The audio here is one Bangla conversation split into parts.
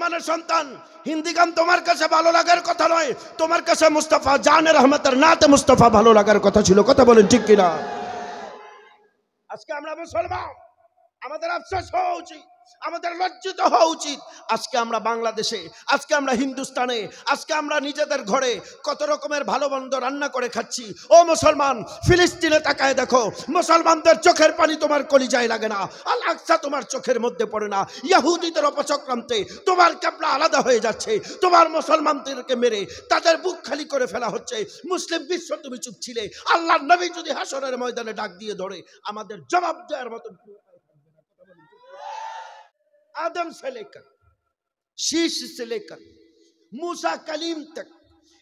মুসলমানের সন্তান, হিন্দি গান তোমার কাছে ভালো লাগার কথা নয়, তোমার কাছে মুস্তাফা জানের রহমতের নাতে মুস্তাফা ভালো লাগার কথা ছিল। কথা বলেন ঠিক কিনা? আজকে আমরা মুসলমান, আমাদের আফসোস হওয়া উচিত, আমাদের লজ্জিত হওয়া উচিত। আজকে আমরা বাংলাদেশে, আজকে আমরা হিন্দুস্তানে, আজকে আমরা নিজেদের ঘরে কত রকমের ভালো মন্দ রান্না করে খাচ্ছি। ও মুসলমান, ফিলিস্তিনে তাকায় দেখো, মুসলমানদের চোখের পানি তোমার কলিজায় লাগে না, আল আকসা তোমার চোখের মধ্যে পড়ে না। ইহুদিদের অপচক্রান্তে তোমার কিবলা আলাদা হয়ে যাচ্ছে, তোমার মুসলমানদেরকে মেরে তাদের বুক খালি করে ফেলা হচ্ছে। মুসলিম বিশ্ব তুমি চুপ ছিলে। আল্লাহর নবী যদি হাসরের ময়দানে ডাক দিয়ে ধরে, আমাদের জবাব দেওয়ার মতন आदम से लेकर शीश से लेकर मूसा कलीम तक,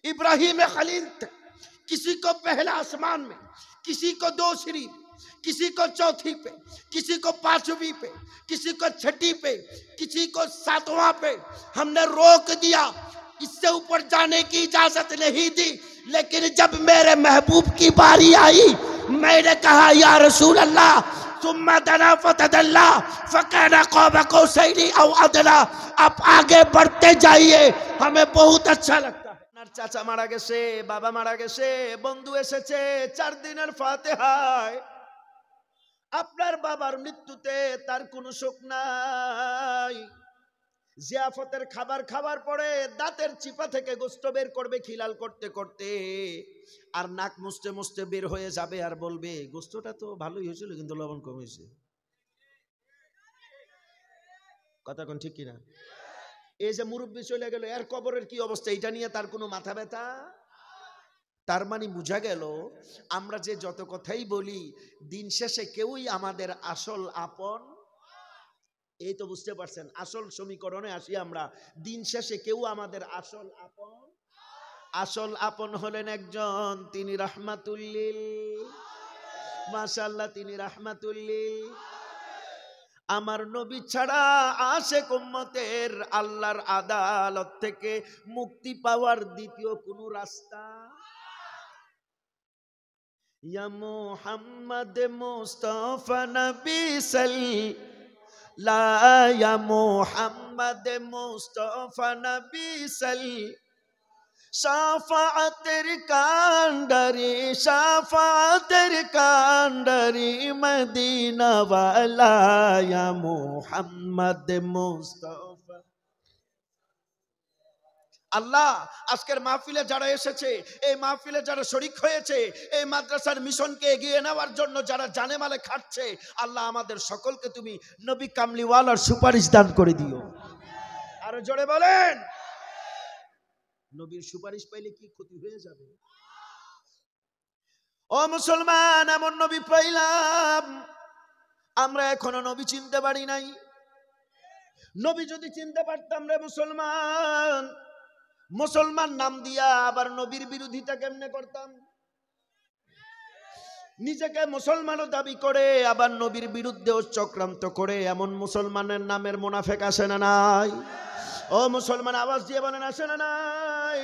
इब्राहिम खलील तक, किसी को पहला आसमान में, किसी को दूसरी, किसी को चौथी पे, किसी को पांचवी पे, किसी को छठी पे, किसी को सातवां पे हमने रोक दिया। इससे ऊपर जाने की इजाजत नहीं दी। लेकिन जब मेरे महबूब की बारी आई, मैंने कहा या रसूल अल्लाह, सुम्मा दना फतदल्ला फकाना क़ाब क़ौसैनी औ अदना। आप आगे बढ़ते जाइए, हमें बहुत अच्छा लगता है। चाचा मारा गेছে, बाबा मारा गेছে, বন্ধু এসেছে 4 দিনের ফাতিহায়। আপনার বাবার মৃত্যুতে তার কোনো শোক নাই। জিয়াফতের খাবার খাবার পরে দাঁতের চিপা থেকে গোশত বের করবে খিলাল করতে করতে, আর নাক মুছতে মুছতে বের হয়ে যাবে আর বলবে গোশতটা তো ভালোই হয়েছিল কিন্তু লবণ কম হয়েছে। কথা কোন ঠিক কিনা? এই যে মুরব্বী চলে গেল, এর কবরের কি অবস্থা, এটা নিয়ে তার কোনো মাথা ব্যথা। তার মানে বোঝা গেল আমরা যে যত কথাই বলি, দিন শেষে কেউই আমাদের আসল আপন। এই তো বুঝতে পারছেন, আসল সমীকরণে আসি আমরা। দিন শেষে কেউ আমাদের আসল আপন। আসল আপন হলেন একজন, তিনি রাহমাতুল্লিল, মাশাআল্লাহ, তিনি রাহমাতুল্লিল। আমার নবী ছাড়া আশিক উম্মতের আল্লাহর আদালত থেকে মুক্তি পাওয়ার দ্বিতীয় কোনো রাস্তা। ইয়া মুহাম্মদ মুস্তাফা নবী সাল্লাল্লাহু ইয়া মুহাম্মদ মুস্তাফা নবী সাল্লাল্লাহু শাফাআতের কান্ডারি, শাফাআতের কান্ডারি মদিনা ওয়ালা ইয়া মুহাম্মদ মুস্তাফা। আল্লাহ আজকের মাহফিলে যারা এসেছে, এই মাহফিলে যারা শরীক হয়েছে, এই মাদ্রাসার মিশনকে এগিয়ে নেওয়ার জন্য যারা জানে মালে খাটছে, আল্লাহ আমাদের সকলকে তুমি নবী কামলিওয়ালার সুপারিশ দান করে দিও। আরো জোরে বলেন, নবীর সুপারিশ পাইলে কি ক্ষতি হয়ে যাবে? ও মুসলমান, এমন নবী পাইলাম আমরা এখনো নবী চিনতে পারি নাই। নবী যদি চিনতে পারতাম রে মুসলমান, মুসলমান নাম দিয়া আবার নবীর বিরোধিতা কেমনে করতাম? নিজেকে মুসলমানও দাবি করে আবার নবীর বিরুদ্ধেও চক্রান্ত করে এমন মুসলমানের নামের মুনাফেক আসে না নাই? ও মুসলমান, আওয়াজ দিয়ে বলেন আসে না নাই?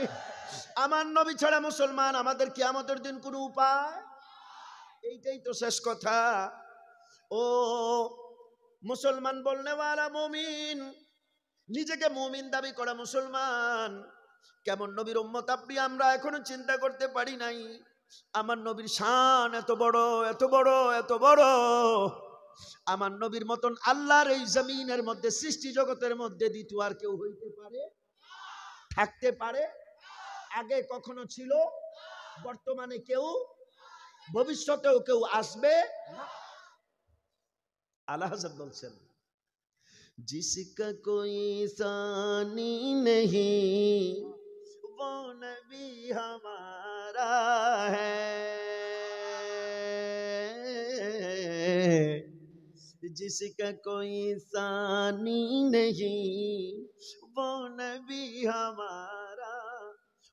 আমার নবী ছাড়া মুসলমান আমাদের কিয়ামতের দিন কোনো উপায়? এইটাই তো শেষ কথা। ও মুসলমান বলনেওয়ালা মুমিন, নিজেকে মুমিন দাবি করা মুসলমান, কেমন নবীর উম্মত আপনি আমরা এখনো চিন্তা করতে পারি নাই। আমার নবীর শান এত বড়, এত বড়, এত বড়। আমার নবীর মতন আল্লাহর এই জমিনের মধ্যে, সৃষ্টি জগতের মধ্যে দ্বিতীয় আর কেউ হইতে পারে, থাকতে পারে? আগে কখনো ছিল, বর্তমানে কেউ, ভবিষ্যতেও কেউ আসবে না। আলা হযরত বলছেন, जिसका कोई सानी नहीं वो नबी हमारा है, जिसका कोई सानी नहीं वो नबी हमारा।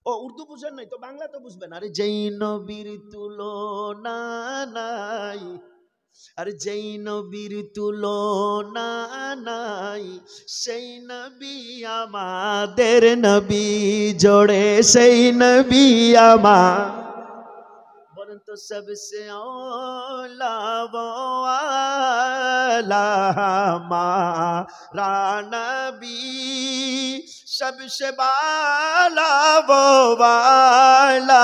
ও উর্দু বুঝেন নাই তো বাংলা তো বুঝবেন। আরে যেই নবীর তুলনা নাই, আরে যেই নবীর তুলনা নাই, সেই নবী আমাদের নবী জোড়ে, সেই নবী আমার। বলেন তো সবসে আলা ওয়ালা হামারা নবী सबसे बाला वो वाला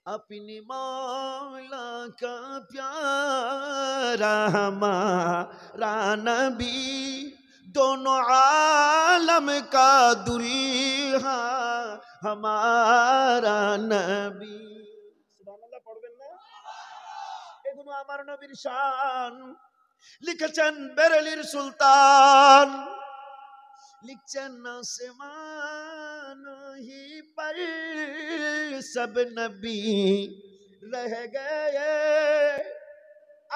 अपनी मौला का प्यारा हमारा नबी दोनों आलम का दुल्हा हमारा नबी। সুবহানাল্লাহ পড়বেন না? এগুলো আমার নবীর শান। লিখেছেন বেরেলির সুলতান, लिखचन आसमान ही पर सब नबी रह गए।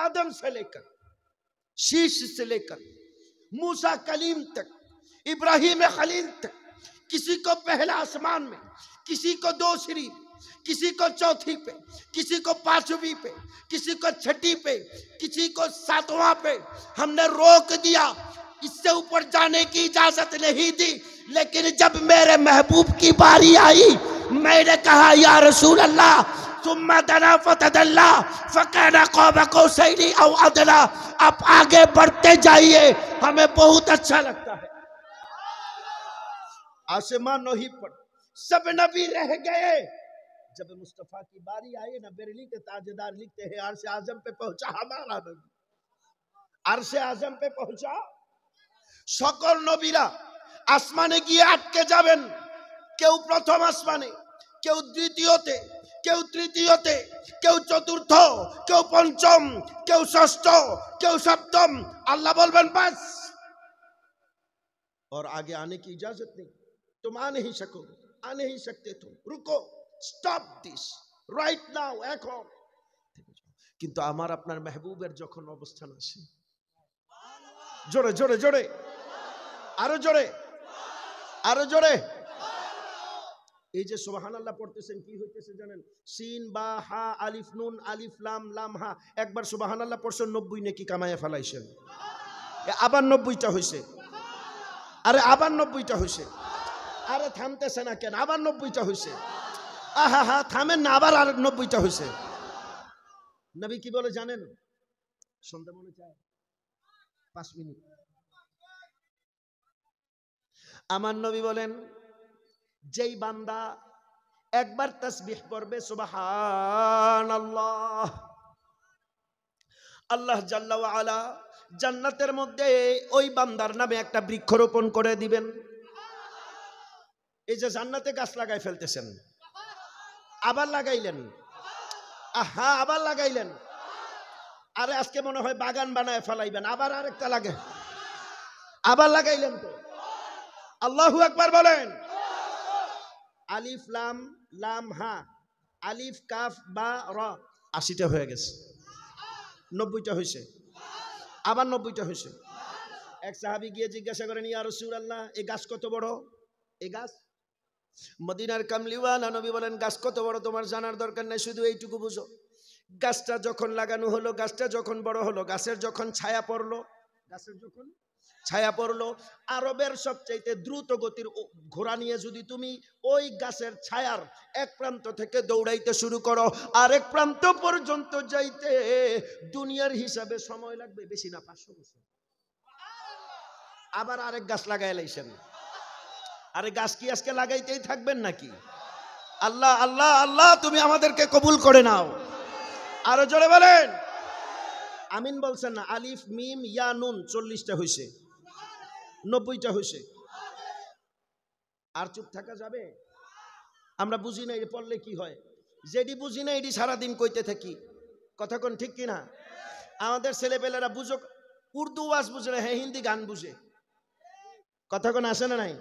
आदम से लेकर शीश से लेकर मूसा कलीम तक, इब्राहिम खलील तक, किसी को पहला आसमान में, किसी को दूसरी, किसी को चौथी पे, किसी को पांचवी पे, किसी को छठी पे, किसी को सातवां पे हमने रोक दिया। इससे ऊपर जाने की इजाजत नहीं दी। लेकिन जब मेरे महबूब की बारी आई, मैंने कहा या रसूल अल्लाह सुम्मा दना फतदल्ला फकाना क़ौम कौसैनी औ अदना। आप आगे बढ़ते जाइए, हमें बहुत अच्छा लगता है। आसमान ही पर सब नबी रह गए। जब मुस्तफा की बारी आई ना, बेरली के ताजदार लिखते हैं अर्श आजम पे पहुंचा हमारा नबी। अर्श आजम पे पहुंचा। সকল নবীরা আসমানে গিয়ে আটকে যাবেন। কেউ প্রথম আসমানে, কেউ দ্বিতীয়তে, কেউ তৃতীয়তে, কেউ চতুর্থ, কেউ পঞ্চম, কেউ ষষ্ঠ, কেউ সপ্তম। আল্লাহ বলবেন বাস, और आगे आने की इजाजत नहीं, तुम आ नहीं सकोगे, आ नहीं सकते तुम, रुको, स्टॉप दिस राइट नाउ এখন। কিন্তু আমার আপনার মেহবুবের যখন অবস্থান আসে, জোরে জোরে জোরে, আরো জোরে, আরো জোরে। এই যে সুবহানাল্লাহ পড়তেছেন, কি হইতেছে জানেন? সিন বা হা আলিফ নুন আলিফ লাম লাম হা। একবার সুবহানাল্লাহ পড়ছেন 90 নেকি কামায়া ফেলাইছেন। আবার 90টা হইছে। আরে আবার 90টা হইছে। আরে থামতেছে না কেন? আবার 90টা হইছে। আহা হা, থামেন না, আবার 90টা হইছে। নবী কি বলে জানেন? শুনতে মনে চায়? 5 মিনিট। আমার নবী বলেন, যেই বান্দা একবার তাসবিহ পড়বে সুবহানাল্লাহ, আল্লাহ জাল্লা ওয়া আলা জান্নাতের মধ্যে ওই বান্দার নামে একটা বৃক্ষরোপণ করে দিবেন। এই যে জান্নাতে গাছ লাগাই ফেলতেছেন, আবার লাগাইলেন, আহা আবার লাগাইলেন। আরে আজকে মনে হয় বাগান বানায় ফেলাইবেন, আবার আরেকটা লাগে, আবার লাগাইলেন তো। আল্লাহু আকবার বলেন। আলিফ লাম লাম হা, আলিফ কাফ বা র, 80টা হয়ে গেছে। 90টা হয়েছে, আবার 90টা হয়েছে। এক সাহাবী গিয়ে জিজ্ঞাসা করেন, ইয়া রাসূলুল্লাহ, এই গাছ কত বড়? এই গাছ মদিনার কামলিওয়ালা নবী বলেন, গাছ কত বড় তোমার জানার দরকার নাই, শুধু এইটুকু বুঝো, গাছটা যখন লাগানো হলো, গাছটা যখন বড় হলো, গাছের যখন ছায়া পড়লো, গাছের যখন ছায়া পড়লো, আরবের সবচাইতে দ্রুত গতির ঘোড়া নিয়ে যদি তুমি ওই গাছের ছায়ার এক প্রান্ত থেকে দৌড়াইতে শুরু করো, আরেক প্রান্ত পর্যন্ত যাইতে দুনিয়ার হিসাবে সময় লাগবে বেশি না 500 বছর। আবার আরেক গাছ লাগাই লাইছেন। আরে গাছ কি আজকে লাগাইতেই থাকবেন নাকি? আল্লাহ আল্লাহ আল্লাহ, তুমি আমাদেরকে কবুল করে নাও। আরো জোরে বলেন আমিন। বলছেন না? আলিফ মিম ইয়া নুন 40টা হয়েছে, 90টা হয়েছে। আর চুপ থাকা যাবে? আমরা বুঝি না পড়লে কি হয়, যেটি বুঝি না এটি সারাদিন কইতে থাকি। কথা কোন ঠিক কিনা? আমাদের ছেলেপেলেরা বুঝো, উর্দু ওয়াজ বুঝে না, হ্যাঁ হিন্দি গান বুঝে। কথা কোন আসে না নাই?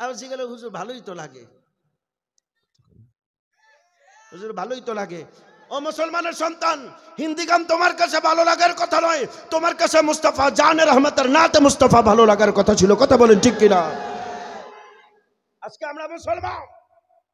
আবার জিজ্ঞাসা, হুজুর ভালোই তো লাগে, হুজুর ভালোই তো লাগে। ও মুসলমানের সন্তান, হিন্দি গান তোমার কাছে ভালো লাগার কথা নয়, তোমার কাছে মুস্তাফা জানে রহমতের নাতে মুস্তাফা ভালো লাগার কথা ছিল। কথা বলেন ঠিক কিনা? আজকে আমরা মুসলমান,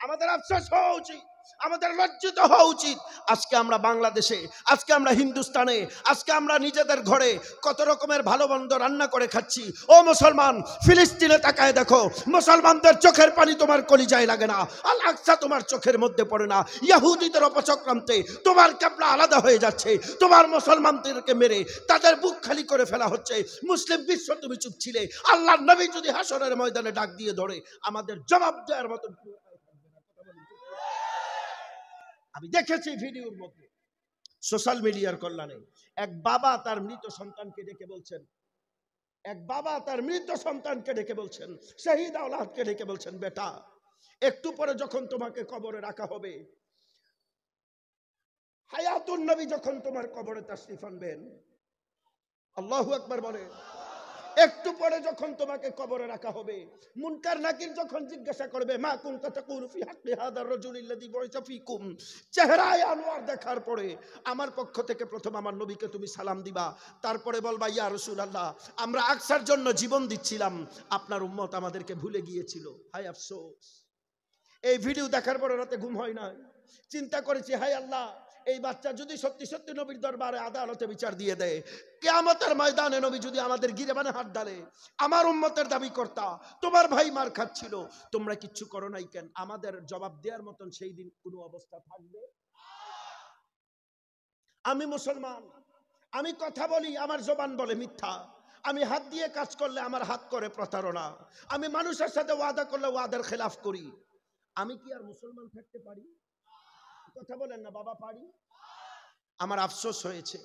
আমাদের আফসোস হওয়া উচিত, আমাদের লজ্জিত হওয়া উচিত। আজকে আমরা বাংলাদেশে, আজকে আমরা হিন্দুস্তানে, আজকে আমরা নিজেদের ঘরে কত রকমের ভালো মন্দ রান্না করে খাচ্ছি। ও মুসলমান, ফিলিস্তিনে তাকায় দেখো, মুসলমানদের চোখের পানি তোমার কলিজায় লাগে না, আল আকসা তোমার চোখের মধ্যে পড়ে না। ইহুদিদের অপচক্রান্তে তোমার কিবলা আলাদা হয়ে যাচ্ছে, তোমার মুসলমানদেরকে মেরে তাদের বুক খালি করে ফেলা হচ্ছে। মুসলিম বিশ্ব তুমি চুপ ছিলে, আল্লাহর নবী যদি হাসরের ময়দানে ডাক দিয়ে ধরে আমাদের জবাব দেওয়ার মতো। আমি দেখেছি ভিডিওর মধ্যে, সোশ্যাল মিডিয়ার কল্যাণে এক বাবা তার মৃত সন্তানকে ডেকে বলছেন, এক বাবা তার মৃত সন্তানকে ডেকে বলছেন, শহীদ আওলাদকে ডেকে বলছেন, বেটা একটু পরে যখন তোমাকে কবরে রাখা হবে, হায়াতুন নবী যখন তোমার কবরে তাশরিফ আনবেন, আল্লাহু আকবার বলে, একটু পরে যখন তোমাকে কবরে রাখা হবে, মুনকার নাকির যখন জিজ্ঞাসা করবে মা কুনতা তাকুলু ফি হাক্কি হাদার রাজুলিল্লাযী বুইসা ফীকুম, চেহারায় আনোয়ার দেখার পরে আমার পক্ষ থেকে প্রথম আমার নবীকে তুমি সালাম দিবা, তারপরে বলবা ইয়া রাসূলুল্লাহ আমরা আকসার জন্য জীবন দিচ্ছিলাম, আপনার উম্মত আমাদেরকে ভুলে গিয়েছিল, হায় আফসোস। এই ভিডিও দেখার পরে রাতে ঘুম হয় না, চিন্তা করেছি হায় আল্লাহ, এই বাচ্চা যদি সত্যি সত্যি নবীর দরবারে আদালতে বিচার দিয়ে দেয়, কিয়ামতের ময়দানে নবী যদি আমাদের গিরেবানে হাত ডালে, আমার উম্মতের দাবি কর্তা তোমার ভাই মার খাচ্ছিল, তোমরা কিচ্ছু করো নাই কেন, আমাদের জবাব দেওয়ার মতন সেই দিন কোনো অবস্থা থাকবে? আমি মুসলমান, আমি কথা বলি আমার জবান বলে মিথ্যা, আমি হাত দিয়ে কাজ করলে আমার হাত করে প্রতারণা, আমি মানুষের সাথে ওয়াদা করলে ওয়াদার খেলাফ করি, আমি কি আর মুসলমান থাকতে পারি? কথা বলেন না বাবা, পারি? আমার আফসোস হয়েছে,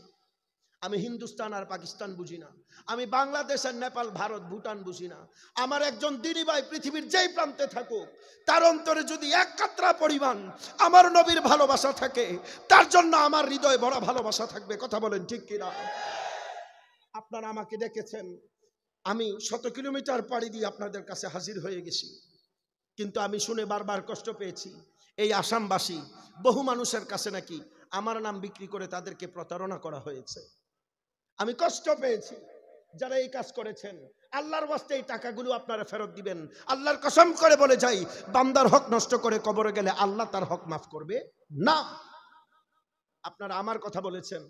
আমি হিন্দুস্তান আর পাকিস্তান বুঝি না, আমি বাংলাদেশ আর নেপাল ভারত ভুটান বুঝি না। আমার একজন দিনী ভাই পৃথিবীর যেই প্রান্তে থাকুক, তার অন্তরে যদি এক কাতরা পরিমাণ আমার নবীর ভালোবাসা থাকে, তার জন্য আমার হৃদয়ে বড় ভালোবাসা থাকবে। কথা বলেন ঠিক কিনা? আপনারা আমাকে ডেকেছেন, আমি 100 কিলোমিটার পাড়ি দিয়ে আপনাদের কাছে হাজির হয়ে গেছি, কিন্তু আমি শুনে বারবার কষ্ট পেয়েছি, এই আসামবাসী বহু মানুষের কাছে নাকি আমার নাম বিক্রি করে তাদেরকে প্রতারণা করা হয়েছে। আমি কষ্ট পেয়েছি, যারা এই কাজ করেছেন আল্লাহর ওয়াস্তে এই টাকাগুলো আপনারা ফেরত দিবেন। আল্লাহর কসম করে বলে যাই, বান্দার হক নষ্ট করে কবরে গেলে আল্লাহ তার হক মাফ করবে না। আপনারা আমার কথা বলেছেন,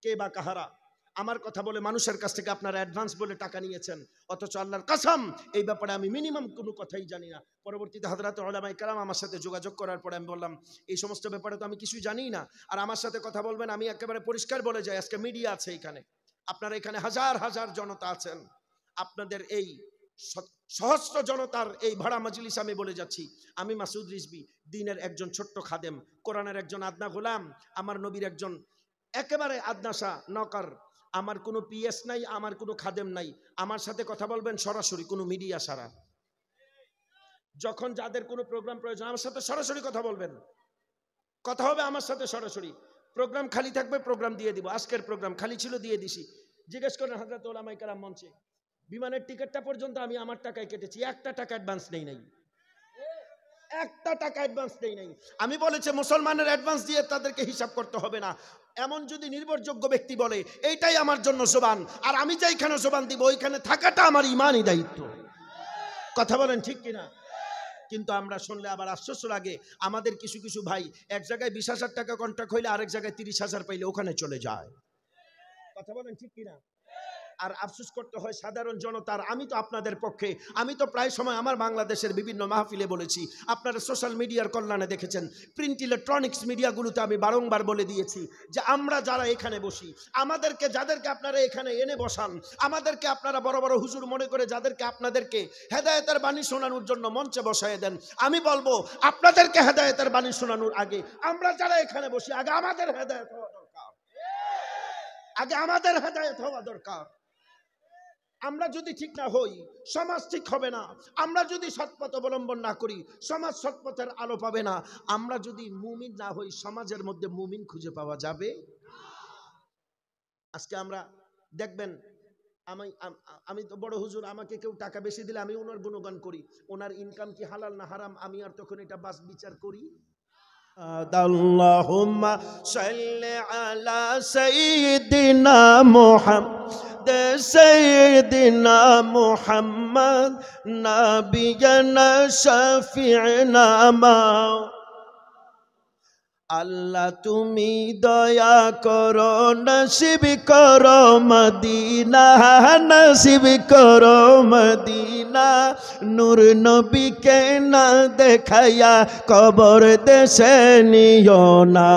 কে বা কাহারা আমার কথা বলে মানুষের কাছ থেকে আপনারা অ্যাডভান্স বলে টাকা নিয়েছেন, অথচ আল্লাহর কসম এই ব্যাপারে আমি মিনিমাম কোনো কথাই জানি না। পরবর্তীতে হযরত উলামায়ে কেরাম আমার সাথে যোগাযোগ করার পরে আমি বললাম এই সমস্ত ব্যাপারে তো আমি কিছুই জানি না, আর আমার সাথে কথা বলবেন আমি একেবারে পরিষ্কার বলে যাই, আজকে মিডিয়া আছে এখানে, আপনারা এখানে হাজার হাজার জনতা আছেন, আপনাদের এই সহস্র জনতার এই ভাড়া মজলিস আমি বলে যাচ্ছি, আমি মাসুদ রিজভী দ্বীনের একজন ছোট্ট খাদেম, কোরআনের একজন আদনা গোলাম, আমার নবীর একজন একেবারে আদনাশা নকর, আমার কোনো পিএস নাই, আমার কোনো খাদেম নাই, আমার সাথে কথা বলবেন সরাসরি, কোনো মিডিয়া ছাড়া। যখন যাদের কোনো প্রোগ্রাম প্রয়োজন আমার সাথে সরাসরি কথা বলবেন, কথা হবে আমার সাথে সরাসরি। প্রোগ্রাম খালি থাকবে, প্রোগ্রাম দিয়ে দিব, আজকের প্রোগ্রাম খালি ছিল দিয়ে দিছি। জিজ্ঞেস করেন হযরত উলামায়ে কেরাম মঞ্চে, বিমানের টিকিটটা পর্যন্ত আমি আমার টাকায় কেটেছি, একটা টাকা অ্যাডভান্স নেই নাই, একটা টাকা অ্যাডভান্স নেই নাই। আমি বলেছি মুসলমানের অ্যাডভান্স দিয়ে তাদেরকে হিসাব করতে হবে না, এমন যদি নির্ভরযোগ্য ব্যক্তি বলে এইটাই আমার জন্য জবান, আর আমি যেখানে জবান দিব ওইখানে থাকাটা আমার ইমানই দায়িত্ব। কথা বলেন ঠিক কিনা? কিন্তু আমরা শুনলে আবার আশ্চর্য লাগে, আমাদের কিছু কিছু ভাই এক জায়গায় 20,000 টাকা কন্ট্রাক্ট হইলে আরেক জায়গায় 30,000 পাইলে ওখানে চলে যায়। কথা বলেন ঠিক কিনা? আর আফসোস করতে হয় সাধারণ জনতার। আমি তো আপনাদের পক্ষে, আমি তো প্রায় সময় আমার বাংলাদেশের বিভিন্ন মাহফিলে বলেছি, আপনারা সোশ্যাল মিডিয়ার কল্যাণে দেখেছেন, প্রিন্ট ইলেকট্রনিক্স মিডিয়াগুলোতে আমি বারংবার বলে দিয়েছি যে আমরা যারা এখানে বসি, আমাদেরকে যাদেরকে আপনারা এখানে এনে বসান, আমাদেরকে আপনারা বড় বড় হুজুর মনে করে যাদেরকে আপনাদেরকে হেদায়েতের বাণী শোনানোর জন্য মঞ্চে বসায় দেন, আমি বলবো আপনাদেরকে হেদায়েতের বাণী শোনানোর আগে আমরা যারা এখানে বসি, আগে আমাদের হেদায়েত হওয়া দরকার, আগে আমাদের হেদায়েত হওয়া দরকার। আমরা যদি ঠিক না হই সমাজ ঠিক হবে না, আমরা যদি সৎপথ অবলম্বন না করি সমাজ সৎপথের আলো পাবে না, আমরা যদি মুমিন না হই সমাজের মধ্যে মুমিন খুঁজে পাওয়া যাবে। আজকে আমরা দেখবেন, আমি তো বড় হুজুর, আমাকে কেউ টাকা বেশি দিলে আমি ওনার গুণগান করি, ওনার ইনকাম কি হালাল না হারাম আমি আর তখন এটা বাস বিচার করি। আল্লাহুম্মা সাল্লি আলা সাইয়্যিদিনা মুহাম্মদ সাইয়্যিদিনা মুহাম্মদ নাবিয়ানা শাফি'না মা আল্লাহ তুমি দয়া করো, নসিব করো মদিনা, নসিব করো মদিনা। নূর নবীকে না দেখাইয়া কবর দেশে নিও না।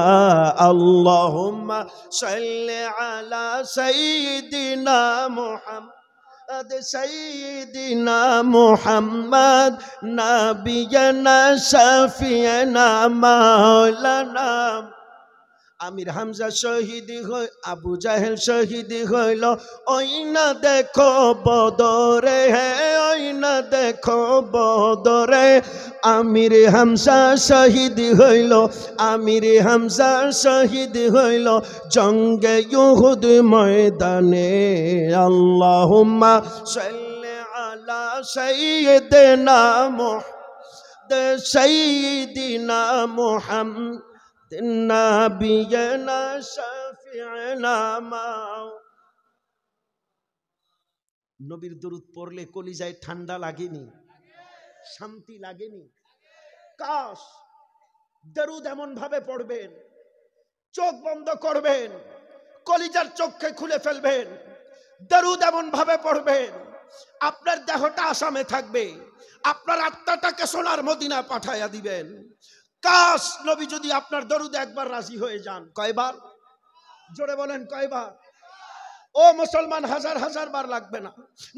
আল্লাহুম্মা সাল্লি আলা সাইয়্যিদিনা মুহাম্মদ, সাইয়্যিদিনা মুহাম্মদ, নাবিয়ানা শাফিয়ানা মাওলানা। আমির হামজা শহীদ হই, আবু জাহেল শহীদ হইল, ওই না দেখো বদরে, হে ওই না দেখো বদরে। আমির হামজা শহীদ হইল, আমির হামজা শহীদ হইল জঙ্গে উহুদ ময়দানে। আল্লাহুম্মা সাল্লি আলা সাইয়্যিদিনা মুহাম্মদ, সাইয়্যিদিনা মুহাম্মদ, নাবিয়ানা শাফি'না মাও। নবীর দরুদ পড়লে কলিজায় ঠান্ডা লাগেনি, শান্তি লাগেনি? কাশ দরুদ এমন ভাবে পড়বেন, চোখ বন্ধ করবেন, কলিজার চোখকে খুলে ফেলবেন, দরুদ এমন ভাবে পড়বেন আপনার দেহটা আসামে থাকবে, আপনার আত্মাটাকে সোনার মদিনা পাঠাইয়া দিবেন। কাশ নবী যদি আপনার দরুদে একবার রাজি হয়ে যান। কয়বার? জোরে বলেন কয়বার? ও মুসলমান, হাজার হাজার বার লাগবে না।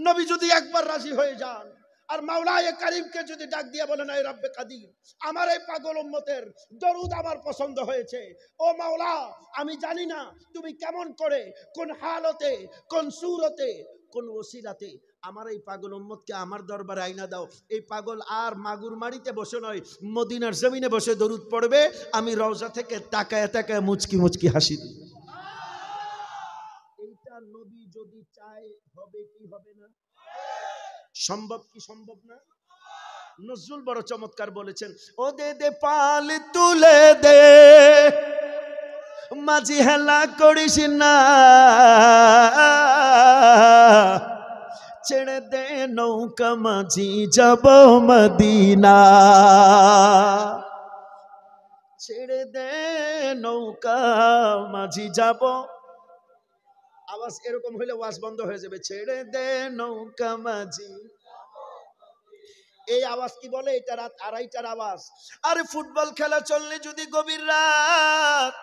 নবী যদি একবার রাজি হয়ে যান আর মাওলায়ে কারীমকে যদি ডাক দিয়ে বলেন, এই রব্বে কাদির, আমার এই পাগল উম্মতের দরুদ আমার পছন্দ হয়েছে। ও মাওলা, আমি জানি না তুমি কেমন করে, কোন হালতে, কোন সুরতে, কোন ওসিলাতে আমার এই পাগল উম্মতকে আমার দরবারে আইনা দাও। এই পাগল আর মাগুর মারিতে বসে নয়, মদিনার জমিনে বসে দরুদ পড়বে। আমি রওজা থেকে তাকায় তাকায় মুচকি মুচকি হাসি দিই। এইটা নবী যদি চায় হবে কি হবে না? সম্ভব কি সম্ভব না? নজরুল বড় চমৎকার বলেছেন, ও দে দে পাল তুলে দে, মাঝি হেলা করিস না, ছেড়ে দে নৌকা মাঝি যাব মদিনা, ছেড়ে দে নৌকা মাঝি যাব। আওয়াজ এরকম হইলে ওয়াজ বন্ধ হয়ে যাবে। ছেড়ে দে নৌকা মাঝি, এই আওয়াজ কি বলে? এটা রাত 2:30টার আওয়াজ। আরে ফুটবল খেলা চললে যদি গভীর রাত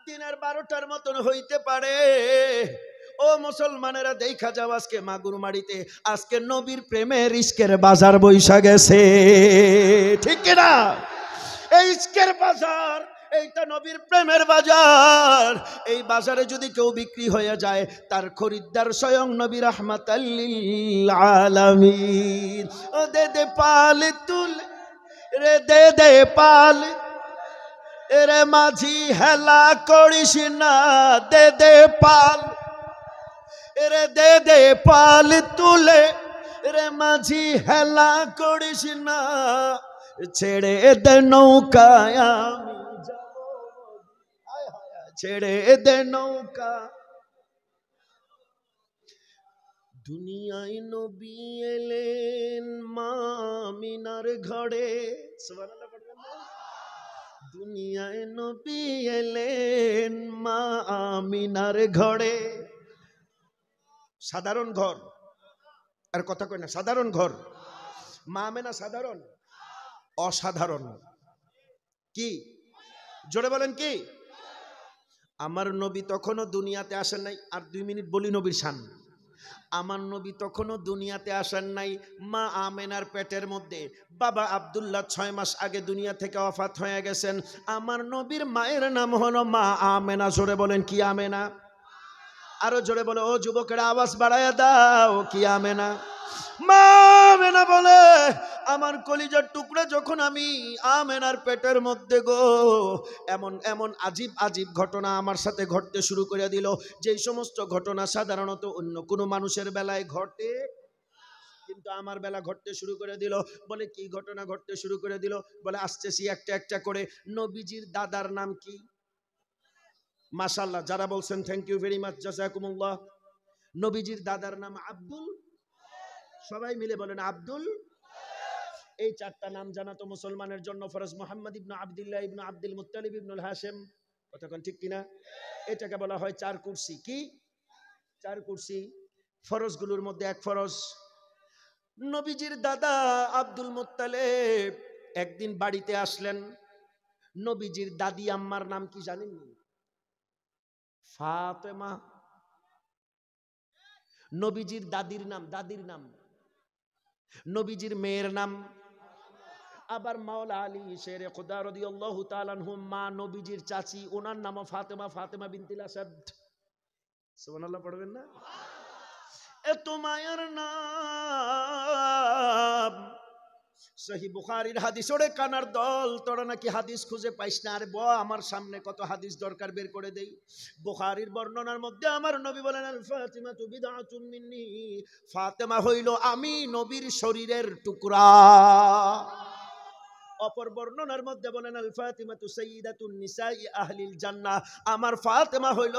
দিনের 12টার মতন হইতে পারে, ও মুসলমানেরা দেখা যাও, আজকে মাগুরমারিতে আজকে নবীর প্রেমের ইশকের বাজার বৈশা গেছে, ঠিক কিনা? এই ইশকের বাজার, এইটা নবীর প্রেমের বাজার। এই বাজারে যদি কেউ বিক্রি হয়ে যায়, তার খরিদ্দার স্বয়ং নবী রাহমাতাল লিল আলামিন। ও দে দে পাল তুলে রে, দে দে পাল রে, মাঝি হেলা করিস না, দে দে পাল রে, দে দে পাল তুলে রে, মাঝি হেলা করিস না, ছেড়ে দে নৌকায় আমি যাব, ছেড়ে দে নৌকা। দুনিয়ায় নবী এলেন মা আমিনার ঘরে, সুবহানাল্লাহ পড়বেন না? দুনিয়ায় নবী এলেন মা আমিনার ঘরে। সাধারণ ঘর, আর কথা কই না, সাধারণ ঘর। মা আমিনা সাধারণ? অসাধারণ। কি? জোরে বলেন কি? আমার নবী তখনও দুনিয়াতে আসেন নাই। আর 2 মিনিট বলি নবীর শান। আমার নবী তখনও দুনিয়াতে আসেন নাই। মা আমেনার পেটের মধ্যে বাবা আব্দুল্লাহ 6 মাস আগে দুনিয়া থেকে ওফাত হয়ে গেছেন। আমার নবীর মায়ের নাম হলো মা আমেনা। জোরে বলেন কি আমেনা? আরো জোরে বলো, ও যুবকেরা আওয়াজ বাড়ায়া দাও, কি আমেনা? মা আমেনা বলে, আমার কলিজার টুকরা যখন আমি আমেনার পেটের মধ্যে গো, এমন এমন আজীব আজীব ঘটনা আমার সাথে ঘটতে শুরু করে দিল, যেই সমস্ত ঘটনা সাধারণত অন্য কোনো মানুষের বেলায় ঘটে, কিন্তু আমার বেলা ঘটতে শুরু করে দিল। বলে কি ঘটনা ঘটতে শুরু করে দিল? বলে আসতেছি একটা একটা করে। নবীজির দাদার নাম কি? মাশাআল্লাহ, যারা বলছেন থ্যাংক ইউ ভেরি মাচ, জাযাকুমুল্লাহ। নবীজির দাদার নাম আব্দুল, সবাই মিলে বলেন আব্দুল। এই চারটা নাম জানা তো মুসলমানের জন্য ফরজ। মুহাম্মদ ইবনে আব্দুল্লাহ ইবনে আব্দুল মুত্তালিব ইবনুল হাশিম, কতক্ষণ ঠিক কিনা? এটাকে বলা হয় চার কুরসি। কি চার কুরসি? ফরজগুলোর মধ্যে এক ফরজ। নবীজির দাদা আব্দুল মুত্তালিব একদিন বাড়িতে আসলেন। নবীজির দাদি আম্মার নাম কি জানেন? ফাতেমা। নবীজির দাদির নাম। নবীজির মেয়ের নাম। আবার মাওলা আলী শেরে খুদা রাদিয়াল্লাহু তাআলা আনহু মা নবীজির চাচি, ওনার নামও ফাতেমা, ফাতেমা বিনতুল আসাদ। সুবহানাল্লাহ পড়বেন না? এত মায়ের নাম। সহিহ বুখারীর হাদিস। ওরে কানার দল, তোরা নাকি হাদিস খুঁজে পাইস না। আরে আমার সামনে কত হাদিস দরকার, বের করে দেই। বুখারীর বর্ণনার মধ্যে আমার নবী বলেন, আল ফাতিমাতু বিদআতুম মিন্নি, ফাতেমা হইল আমি নবীর শরীরের টুকরা। অপর বর্ণনার মধ্যে বলেন, আল ফাতিমাতু সাইয়্যিদাতুন নিসাই আহলিল জান্নাহ, আমার ফাতেমা হইল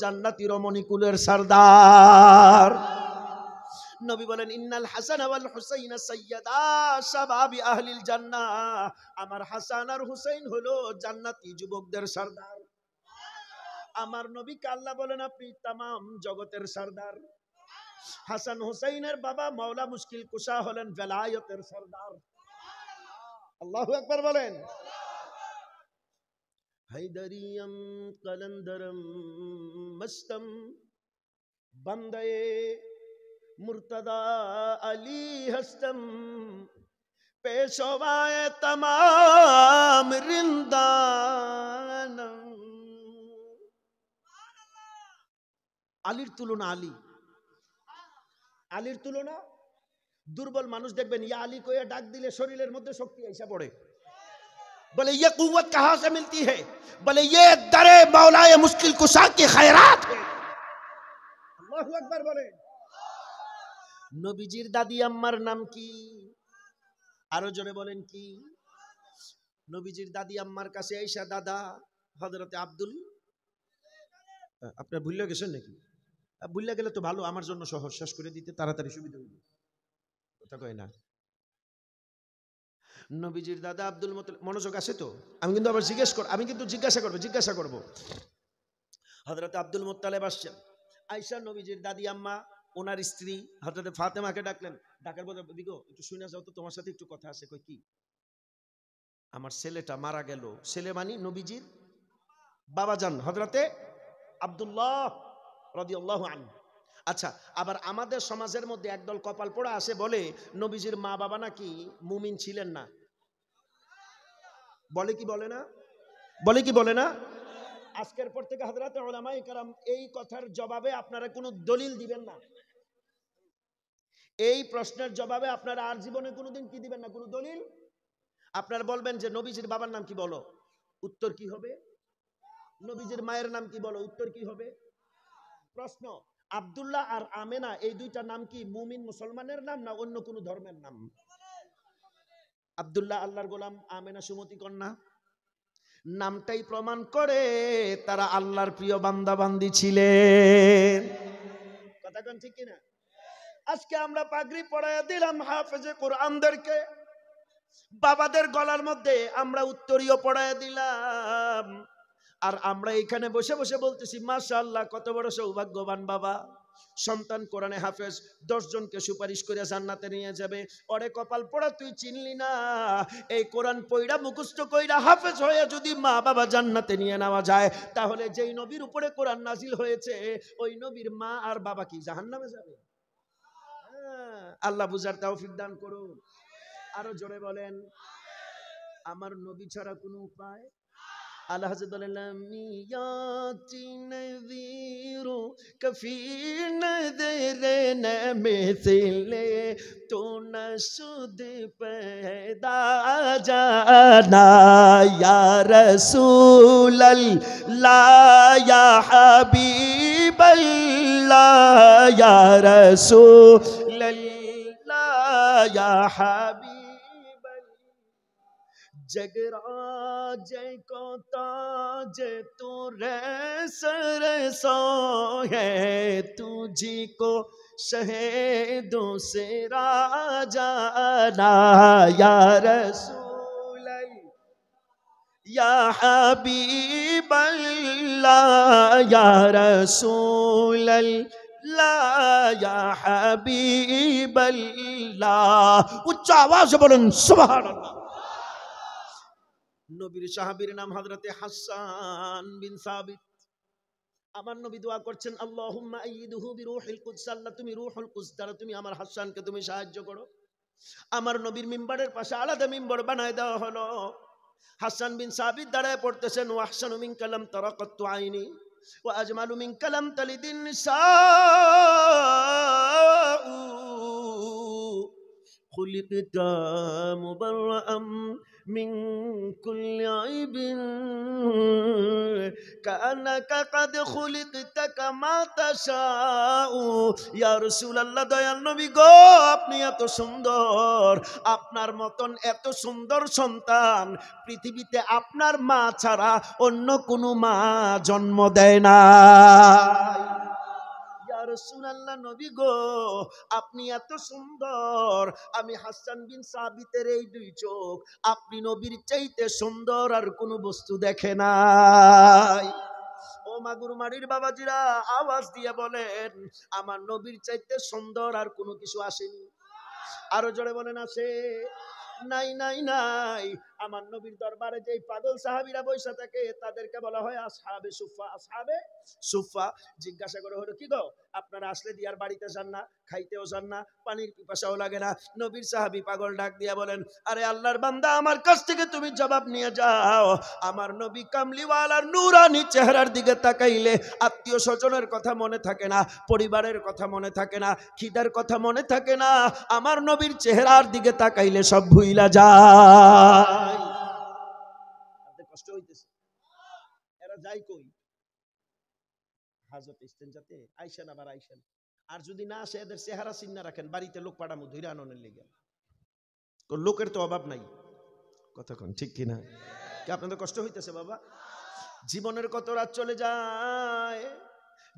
জান্নাতি রমণীকুলের সরদার। নবী বলেন, ইন্নাল হাসান ওয়াল হুসাইন সাইয়্যিদা শাবাবি আহলিল জান্নাহ, আমার হাসান আর হুসাইন হলো জান্নাতি যুবকদের সরদার। আমার নবীকে আল্লাহ বলেন, আপনি तमाम জগতের সরদার। হাসান হুসাইনের বাবা মাওলা মুশকিল কুশা হলেন বেলায়েতের সরদার। আল্লাহু আকবার বলেন। হায়দারিয়াম কলন্দরম মস্তম বন্দায়ে মুর্তদা আলী হস্তম পেশওয়ায়ে तमाम রিন্দানম। আলীর তুলনা আলীর তুলনা দুর্বল মানুষ দেখবেন ইয়া আলী কইয়া ডাক দিলে শরীরের মধ্যে শক্তি আইসা পড়ে। বলে ये कुव्वत कहां से मिलती है? बोले ये दरे मौलाए मुश्किल कुशा की खैरात है। আল্লাহু আকবার বলেন। নবীজির দাদি আম্মার নাম কি? আরো জোরে বলেন কি? নবীজির দাদি আম্মার কাছে আয়েশা দাদা হযরতে আব্দুল, আপনারা ভুলে গেছেন নাকি? ভুলে গেলে তো ভালো, আমার জন্য সহজ, শেষ করে দিতে তাড়াতাড়ি সুবিধা হইবে। কথা কয় না। নবীজির দাদা আব্দুল মুত্তালিব, মনোযোগ আছে তো? আমি কিন্তু আবার জিজ্ঞাসা করব। হযরত আব্দুল মুত্তালিব আসছেন। আয়েশা নবীজির দাদি আম্মা ওনার স্ত্রী হযরতে ফাতেমাকে ডাকলেন। ডাকার বলে, দিগো একটু শুনে যাও তো, তোমার সাথে একটু কথা আছে। কই কি? আমার ছেলেটা মারা গেল। ছেলে মানে নবীজির বাবাজান হযরতে আব্দুল্লাহ রাদিয়াল্লাহু আনহু। আচ্ছা, আবার আমাদের সমাজের মধ্যে একদল কপাল পোড়া আছে, বলে নবীজির মা বাবা নাকি মুমিন ছিলেন না। বলে কি বলে না? আজকের পর থেকে হযরতে উলামায়ে কেরাম এই কথার জবাবে আপনারা কোনো দলিল দিবেন না। এই প্রশ্নের জবাবে আপনারা আর জীবনে কোনোদিন কি দিবেন না, কোনো দলিল। আপনারা বলবেন যে নবীজির বাবার নাম কি, বলো, উত্তর কি হবে? নবীজির মায়ের নাম কি, বলো, উত্তর কি হবে? প্রশ্ন, আব্দুল্লাহ আর আমেনা এই দুইটা নাম কি মুমিন মুসলমানের নাম না অন্য কোনো ধর্মের নাম? আব্দুল্লাহ আল্লাহর গোলাম, আমেনা সুমতি কন্যা। নামটাই প্রমাণ করে তারা আল্লাহর প্রিয় বান্দা বান্দি ছিলেন। কথা কোন ঠিক কিনা? আজকে আমরা পাগড়ি পরাইয়া দিলাম হাফেজে কোরআনদেরকে, বাবাদের গলার মধ্যে আমরা উত্তরীয় পরাইয়া দিলাম, আর আমরা এখানে বসে বসে বলতেছি মাশাআল্লাহ কত বড় সৌভাগ্যবান বাবা, সন্তান কোরআনে হাফেজ, 10 জনকে সুপারিশ করে জান্নাতে নিয়ে যাবে। ওরে কপাল পোড়া, তুই চিনলি না এই কোরআন পয়রা মুখস্থ কইরা হাফেজ হয়ে যদি মা বাবা জান্নাতে নিয়ে নেওয়া যায়, তাহলে যেই নবীর উপরে কোরআন নাজিল হয়েছে ওই নবীর মা আর বাবা কি জাহান্নামে যাবে? আল্লাহ বুঝার তৌফিক দান করুন। আরো জোরে বলেন, আমার নবী ছাড়া কোনো উপায়? আল্লাহ হযরত বলেন, লামিয়াতি নযীরু কফি নযরে না মিসলে তো নসুদ पैदा জানা ইয়া রাসূলাল্লাহ ইয়া হাবিবাল্লাহ ইয়া রাসূলাল্লাহ ইয়া হাবিব जगराज को ताज तू सर सो है तुझी को शहीदों से राजाना या रसूल या हबीब अल्लाह या रसूल अल्लाह या हबीब अल्लाह। उच्च आवाज बोलें सुबहानाल्लाह। নবীর সাহাবীর নাম হযরতে হাসান বিন সাবিত। আমার নবী দোয়া করছেন, আল্লাহুম্মা আইয়িদহু বিরূহিল কুদস, আল্লাহ তুমি রূহুল কুদস দ্বারা তুমি আমার হাসানকে তুমি সাহায্য করো। আমার নবীর মিম্বরের পাশে আলাদা মিম্বর বানায় দেওয়া হলো। হাসান বিন সাবিত দাঁড়ায় পড়তেছেন, ওয়া আহসানু মিনকা লাম তারা কাত্তু আইনি ওয়া আজমালু মিনকা লাম তালিদিন নিসাউ খুলিকতা মুবাররাআম মিন কুল্লি আইবিন কাআন্নাকা কাদ খুলিকতা কামা তাশাউ। ইয়া রাসূলুল্লাহ, দয়াল নবী গো, আপনি এত সুন্দর, আপনার মতন এত সুন্দর সন্তান পৃথিবীতে আপনার মা ছাড়া অন্য কোনো মা জন্ম দেয় না। রাসূলুল্লাহ নবী গো, আপনি এত সুন্দর, আমি হাসান বিন সাবিতের এই দুই চোখ আপনি নবীর চাইতে সুন্দর আর কোনো বস্তু দেখে নাই। ও মাগুরমারির বাবাজিরা, আওয়াজ দিয়ে বলেন, আমার নবীর চাইতে সুন্দর আর কোনো কিছু আসেনি। আরো জোরে বলেন, আসে? নাই নাই নাই। আমার নবীর দরবারে যেই পাগল সাহাবীরা বসে থাকে তাদেরকে বলা হয় আসহাবে সুফা। আসহাবে সুফা। জিজ্ঞাসা করে, হলো কি গো, আপনারা আসলে দিয়ার বাড়িতে যান না, খাইতেও যান না, পানির পিপাসাও লাগে না? নবীর সাহাবী পাগল ডাক দিয়া বলেন, আরে আল্লাহর বান্দা, আমার কাছ থেকে তুমি জবাব নিয়ে যাও। আমার নবী কামলিওয়ালার নূরানি চেহারার দিকে তাকাইলে আত্মীয় স্বজনের কথা মনে থাকে না, পরিবারের কথা মনে থাকে না, খিদার কথা মনে থাকে না। আমার নবীর চেহারার দিকে তাকাইলে সব ভুইলা যায়। কষ্ট হইতেছে, এরা যাই কই হাজতে ইস্তেঞ্জাতে আইসেন, আবার আইসেন। আর যদি না আসে এদের চেহারা চিন্না রাখেন, বাড়িতে লোক পাঠামু ধইরা আননের লেগে। লোকের তো অভাব নাই, কথা কোন ঠিক কিনা? কি আপনাদের কষ্ট হইতেছে বাবা? জীবনের কত রাত চলে যায়,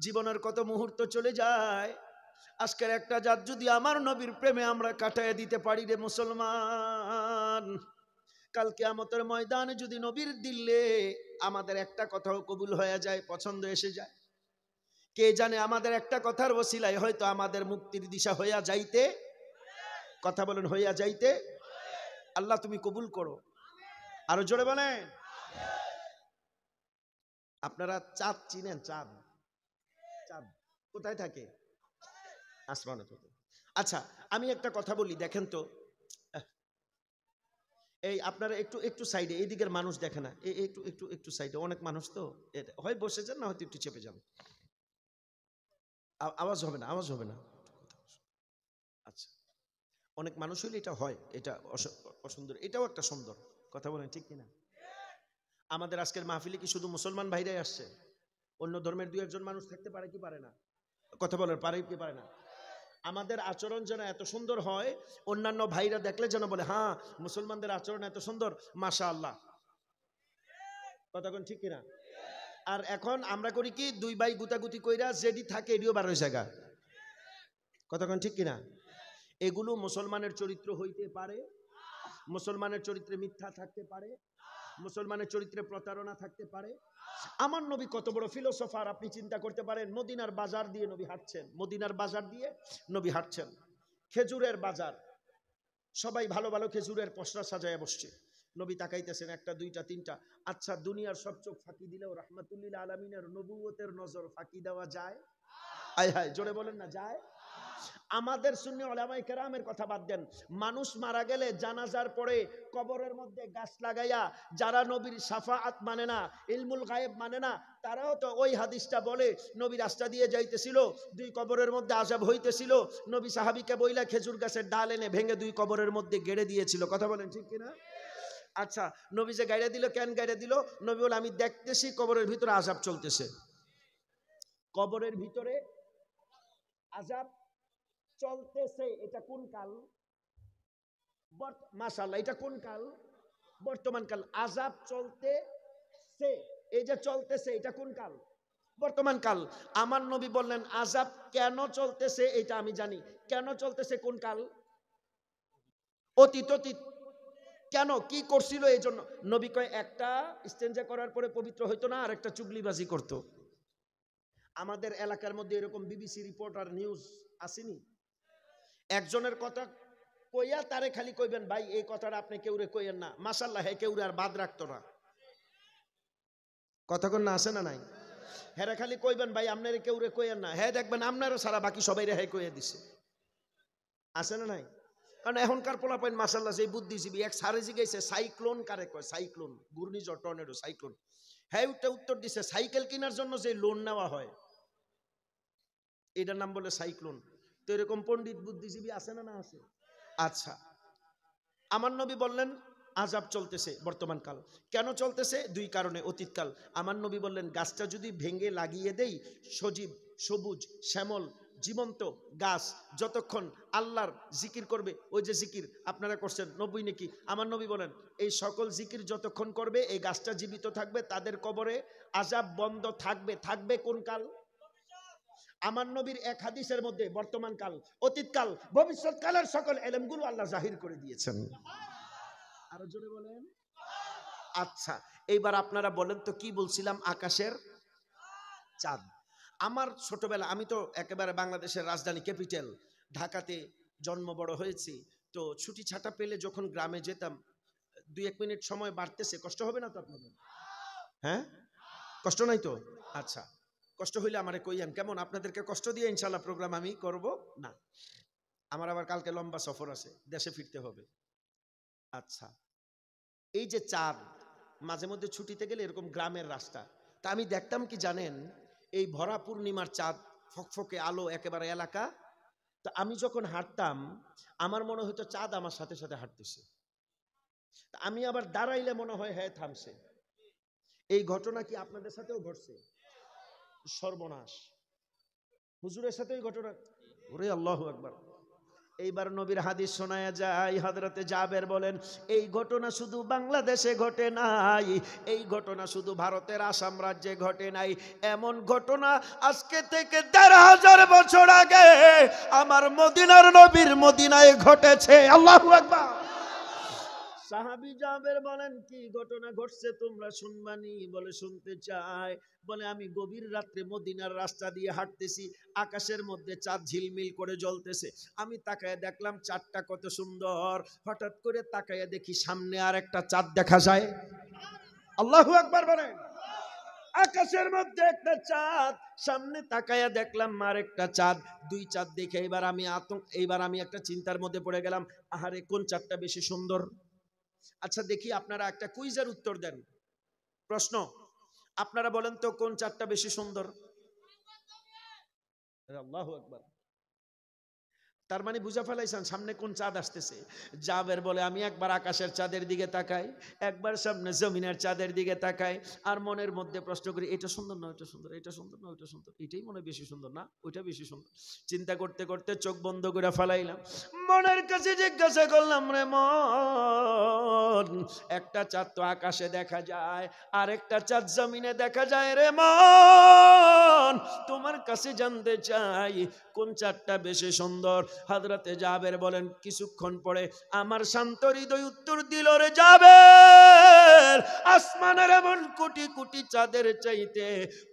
জীবনের কত মুহূর্ত চলে যায়। আজকের একটা রাত যদি আমার নবীর প্রেমে আমরা কাটায় দিতে পারি রে মুসলমান, কাল কিয়ামতের ময়দানে যদি নবীর দিলে আমাদের একটা কথাও কবুল হয়ে যায়, পছন্দ এসে যায়, কে জানে আমাদের একটা কথার ওসিলায় হয়তো আমাদের মুক্তির দিশা হইয়া যাইতে, কথা বলেন, হইয়া যাইতে। আল্লাহ তুমি কবুল করো। আরো জোরে বলেন। আপনারা চাঁদ চিনেন? চাঁদ, চাঁদ কোথায় থাকে? আসমানে থাকে। আচ্ছা, আমি একটা কথা বলি, দেখেন তো, এই আপনারা একটু একটু সাইডে, এই দিকের মানুষ দেখে না, একটু একটু একটু সাইডে, অনেক মানুষ তো, হয় বসে যান না হয়তো একটু চেপে যান, আওয়াজ হবে না, আওয়াজ হবে না। আচ্ছা, অনেক মানুষ হইলে এটা হয়, এটা অসুন্দর, এটাও একটা সুন্দর, কথা বলেন ঠিক কিনা? আমাদের আজকের মাহফিলে কি শুধু মুসলমান ভাইরাই আসছে? অন্য ধর্মের দুই একজন মানুষ থাকতে পারে কি পারে না? কথা বলেন, পারে কি পারে না? আমাদের আচরণ যেন এত সুন্দর হয়, অন্যান্য ভাইরা দেখলে যেন বলে, হ্যাঁ মুসলমানদের আচরণ এত সুন্দর, মাশাআল্লাহ, কথা কোন ঠিক কিনা? আর এখন আমরা করি কি, দুই ভাই গুতাগুতি কইরা যেটি থাকে এটিও 12 জায়গা, কথা কোন ঠিক কিনা? এগুলো মুসলমানের চরিত্র হইতে পারে, মুসলমানের চরিত্রে মিথ্যা থাকতে পারে, মুসলমানের চরিত্রে প্রতারণা থাকতে পারে। আমার নবী কত বড় ফিলোসফার আপনি চিন্তা করতে পারেন। মদিনার বাজার দিয়ে নবী হাঁটছেন, মদিনার বাজার দিয়ে নবী হাঁটছেন, খেজুরের বাজার, সবাই ভালো ভালো খেজুরের পসরা সাজায় বসছে, নবী তাকাইতেছেন, একটা দুইটা তিনটা। আচ্ছা, দুনিয়ার সব চোখ ফাঁকি দিলেও রাহমাতুল্লিল আলামিনের নবুয়তের নজর ফাঁকি দেওয়া যায়? আয় হায়, জোরে বলেন না, যায়? আমাদের সুন্নি উলামায়ে কেরামের কথা বাদ দেন, মানুষ মারা গেলে জানাজার পরে কবরের মধ্যে গাছ লাগাইয়া যারা নবীর শাফাআত মানে না, ইলমুল গায়েব মানে না, তারাও তো ওই হাদিসটা বলে, নবী রাস্তা দিয়ে যাইতেছিল, দুই কবরের মধ্যে আযাব হইতেছিল, নবী সাহাবীকে বইলা খেজুর গাছের ডাল এনে ভেঙে দুই কবরের মধ্যে গেড়ে দিয়েছিল, কথা বলেন ঠিক কিনা? আচ্ছা, নবী যে গাইড়া দিল, কেন গাইড়া দিল? নবী বলে, আমি দেখতেছি কবরের ভিতরে আযাব চলতেছে, কবরের ভিতরে আযাব চলতেছে। এটা কোন কাল? মাশাআল্লাহ, এটা কোন কাল? বর্তমান কাল। আযাব চলতেছে, এই যে চলতেছে এটা কোন কাল? বর্তমান কাল। আমার নবী বললেন আযাব কেন চলতেছে এটা আমি জানি। কেন চলতেছে কোন কাল? অতীত। অতীত কেন, কি করছিল এই জন্য? নবী কয় একটা ইস্তেঞ্জা করার পরে পবিত্র হইতো না, আর একটা চুগলিবাজি করতো। আমাদের এলাকার মধ্যে এরকম বিবিসি রিপোর্টার নিউজ আসেনি? একজনের কথা কইয়া তারে খালি কইবেন ভাই এই কথাটা আপনি কেউরে কইয়েন না, মাশাআল্লাহ হে কেউরে আর বাদ রাখতো না। কথা কোন না, আসে না নাই? হেরা খালি কইবেন ভাই আপনারে কেউরে কইয়েন না, হ্যাঁ দেখবেন আপনারও সারা বাকি সবাই রেহাই কইয়া দিছে। আসে না নাই? কারণ এখনকার পোলাপাইন মাশাআল্লাহ সেই বুদ্ধিজীবী। এক সারে জিগাইছে সাইক্লোন কারে কয়, সাইক্লোন ঘূর্ণিঝড় টর্নেডো সাইক্লোন। হ্যাঁ উত্তর দিছে সাইকেল কেনার জন্য যে লোন নেওয়া হয় এটার নাম বলে সাইক্লোন। তো এরকম পণ্ডিত বুদ্ধিজীবী আছে না না আছে? আচ্ছা, আমার নবী বললেন আযাব চলতেছে বর্তমান কাল। কেন চলতেছে? দুই কারণে। অতীতকাল। আমার নবী বললেন গাছটা যদি ভেঙে লাগিয়ে দেই, সজীব সবুজ শ্যামল জীবন্ত গাছ যতক্ষণ আল্লাহর জিকির করবে, ওই যে জিকির আপনারা করছেন নবী নাকি, আমার নবী বলেন এই সকল জিকির যতক্ষণ করবে এই গাছটা জীবিত থাকবে, তাদের কবরে আযাব বন্ধ থাকবে। থাকবে কোন কাল? আমার নবীর এক হাদিসের মধ্যে বর্তমান কাল, অতীতকাল, ভবিষ্যৎ কালের সকল এলেমগুলো আল্লাহ জাহির করে দিয়েছেন। আরো জোরে বলেন। আচ্ছা, এইবার আপনারা বলেন তো কি বলছিলাম? আকাশের চাঁদ। আমার ছোটবেলা, আমি তো একেবারে বাংলাদেশের রাজধানী ক্যাপিটাল ঢাকাতে জন্ম বড় হয়েছি। তো ছুটি ছাটা পেলে যখন গ্রামে যেতাম, 2-1 মিনিট সময় বাড়তেছে, কষ্ট হবে না তো আপনাদের? হ্যাঁ, কষ্ট নাই তো? আচ্ছা, কষ্ট হইলে আমারে কইয়েন, কেমন? আপনাদেরকে কষ্ট দিয়ে ইনশাআল্লাহ প্রোগ্রাম আমি করব না। আমার আবার কালকে লম্বা সফর আছে, দেশে ফিরতে হবে। আচ্ছা, এই যে চাঁদ, মাঝে মধ্যে ছুটিতে গেলে এরকম গ্রামের রাস্তা, তা আমি দেখতাম কি জানেন, এই ভরা পূর্ণিমার চাঁদ, ফকফকে আলো একেবারে এলাকা। তো আমি যখন হাঁটতাম আমার মনে হতো চাঁদ আমার সাথে সাথে হাঁটতেছে। আমি আবার দাঁড়াইলে মনে হয় হ্যাঁ থামছে। এই ঘটনা কি আপনাদের সাথেও ঘটছে? সর্বনাশ, হুজুরের সাথে এই ঘটনা। ওরে আল্লাহু আকবার। এইবার নবীর হাদিস শোনায়া যায়, হযরতে জাবের বলেন এই ঘটনা শুধু বাংলাদেশে ঘটে নাই, এই ঘটনা শুধু ভারতের আসাম রাজ্যে ঘটে নাই, এমন ঘটনা আজকে থেকে ১,৫০০ বছর আগে আমার মদিনার নবীর মদিনায় ঘটেছে। আল্লাহু আকবার। সাহাবী জাবের বলেন কি ঘটনা ঘটছে তোমরা শুনবানি? বলে শুনতে চাই। বলে আমি গভীর রাত্রে মদিনার রাস্তা দিয়ে হাঁটতেছি, আকাশের মধ্যে চাঁদ ঝিলমিল করে জ্বলতেছে। আমি তাকায় দেখলাম চাঁদটা কত সুন্দর। হঠাৎ করে তাকায় দেখি সামনে আর একটা চাঁদ দেখা যায়। আল্লাহু আকবার বলেন। আকাশের মধ্যে একটা চাঁদ, সামনে তাকায়া দেখলাম আর একটা চাঁদ। দুই চাঁদ দেখে এইবার আমি একটা চিন্তার মধ্যে পড়ে গেলাম, আহারে কোন চাঁদটা বেশি সুন্দর? আচ্ছা দেখি আপনারা একটা কুইজের উত্তর দেন। প্রশ্ন, আপনারা বলেন তো কোন চাঁদটা বেশি সুন্দর? আল্লাহু আকবার। তার মানে বুঝা ফেলাইছেন সামনে কোন চাঁদ আসতেছে। জাবের বলে আমি একবার আকাশের চাঁদের দিকে তাকাই, একবার সামনে জমিনের চাঁদের দিকে তাকাই, আর মনের মধ্যে প্রশ্ন করি এটা সুন্দর না ওইটা সুন্দর, এটা সুন্দর না ওইটা সুন্দর, এটাই মনে বেশি সুন্দর না ওইটা বেশি সুন্দর। চিন্তা করতে করতে চোখ বন্ধ করে ফেলাইলাম। মনের কাছে জিজ্ঞাসা করলাম, রে মন, একটা চাঁদ তো আকাশে দেখা যায়, আর একটা চাঁদ জমিনে দেখা যায়, রে মন তোমার কাছে জানতে চাই কোন চাঁদটা বেশি সুন্দর? হযরতে জাবের বলেন কিছুক্ষণ পরে আমার শান্ত হৃদয় উত্তর দিল, রে জাবের, আসমানের এমন কোটি কোটি চাঁদের চাইতে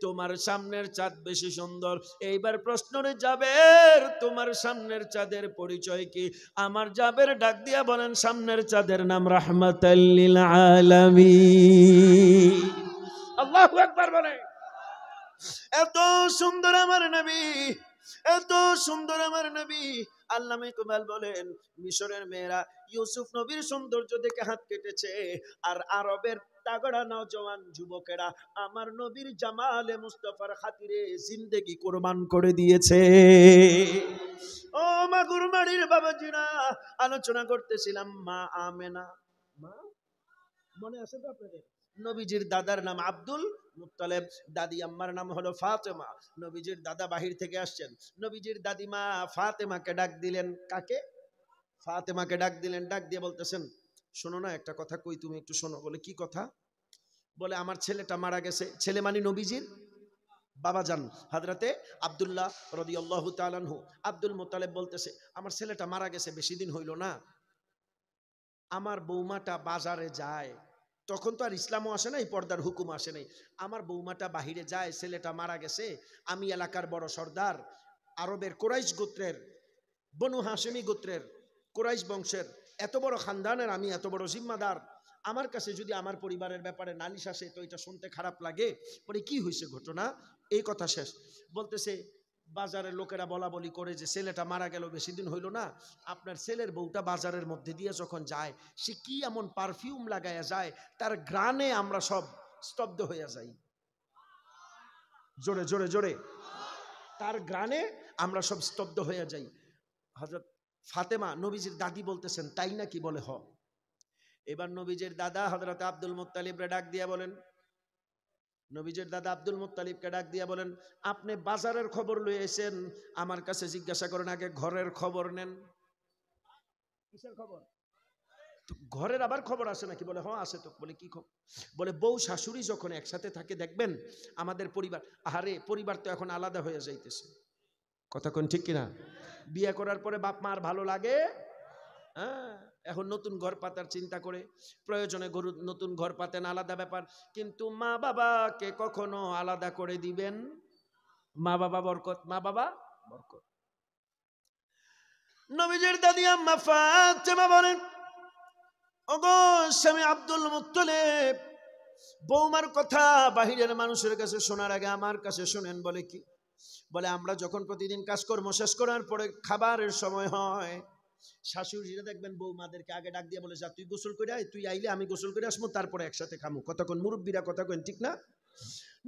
তোমার সামনের চাঁদ বেশি সুন্দর। এইবার প্রশ্ন, রে জাবের তোমার সামনের চাঁদের পরিচয় কি? আমার জাবের ডাক দিয়া বলেন সামনের চাঁদের নাম রাহমাতাল লিল আলামিন। আল্লাহু আকবার বলে। এত সুন্দর আমার নবী, এত সুন্দর আমার নবী। আল্লামা ইকবাল বলেন মিশরের মেয়েরা ইউসুফ নবীর সৌন্দর্য দেখে হাত কেটেছে, আর আরবের তাগড়া নওজওয়ান যুবকেরা আমার নবীর জামালে মুস্তাফার খাতিরে জিন্দেগি কুরবান করে দিয়েছে। ও মা গুরমারির বাবাজিরা, আলোচনা করতেছিলাম মা আমেনা। মা মনে আছে তো আপনাদের? নবীজির দাদার নাম আব্দুল মুত্তালিব, দাদি আম্মার নাম হলো ফাতেমা। নবীজির দাদা বাহির থেকে আসছেন, নবীজির দাদিমা ফাতেমাকে ডাক দিলেন। কাকে? ফাতেমাকে ডাক দিলেন। ডাক দিয়ে বলতেছেন শোনো না একটা কথা কই, তুমি একটু শোনো। বলে কি কথা? বলে আমার ছেলেটা মারা গেছে। ছেলে মানে নবীজির বাবাজান হযরতে আব্দুল্লাহ রাদিয়াল্লাহু তাআলা আনহু। আব্দুল মুত্তালিব বলতেছে আমার ছেলেটা মারা গেছে, বেশি দিন হইল না। আমার বৌমাটা বাজারে যায়, তখন তো আর ইসলামও আসে নাই, পর্দার হুকুম আসে নাই। আমার বৌমাটা বাহিরে যায়, ছেলেটা মারা গেছে। আমি এলাকার বড় সর্দার, আরবের কুরাইশ গোত্রের, বনু হাশিমি গোত্রের, কুরাইশ বংশের এত বড় খানদানের আমি এত বড় জিম্মাদার। আমার কাছে যদি আমার পরিবারের ব্যাপারে নালিশ আসে তো এটা শুনতে খারাপ লাগে। পরে কি হয়েছে ঘটনা, এই কথা শেষ। বলতেছে বাজারের লোকেরা বলা বলি করে যে ছেলেটা মারা গেল, বেশি দিন হইল না। আপনার ছেলের বউটা বাজারের মধ্যে দিয়ে যখন যায়, সে কি এমন পারফিউম লাগাইয়া যায়, তার গ্রানে আমরা সব স্তব্ধ হইয়া যাই। জোরে জোরে জোরে, তার গ্রানে আমরা সব স্তব্ধ হইয়া যাই। হযরত ফাতেমা নবীজির দাদি বলতেছেন তাই নাকি? বলে হ। এবার নবীজির দাদা হযরত আব্দুল মুত্তালিবরে ডাক দিয়া বলেন, নবীজির দাদা আব্দুল মুত্তালিবকে ডাক দিয়া বলেন, আপনি বাজারের খবর লয়ে এসেন, আমার কাছে জিজ্ঞাসা করেন আগে ঘরের খবর নেন। কিসের খবর? ঘরের আবার খবর আসে নাকি? বলে হ্যাঁ আসে তো। বলে কি খবর? বলে বউ শাশুড়ি যখন একসাথে থাকে দেখবেন আমাদের পরিবার, আহারে পরিবার তো এখন আলাদা হয়ে যাইতেছে। কথা কোন ঠিক কিনা? বিয়ে করার পরে বাপ মা আর ভালো লাগে? হ্যাঁ, এখন নতুন ঘর পাতার চিন্তা করে, প্রয়োজনে গরু নতুন ঘর পাতেন, আলাদা ব্যাপার। কিন্তু মা বাবাকে কখনো আলাদা করে দিবেন? মা বাবা বরকত, মা বাবা বরকত। নবীজির দাদি আম্মা ফাতেমা বলেন, ওগো স্বামী আব্দুল মুত্তালিব, বৌমার কথা বাহিরের মানুষের কাছে শোনার আগে আমার কাছে শোনেন। বলে কি? বলে আমরা যখন প্রতিদিন কাজকর্ম শেষ করার পরে খাবারের সময় হয়, শাশুড়িরা দেখবেন বৌমাদেরকে আগে ডাক দিয়ে বলে যা তুই গোসল করে আয়, তুই আইলে আমি গোসল করে আসবো, তারপরে একসাথে খামু। কতক্ষণ মুরব্বীরা কথা কেন ঠিক না?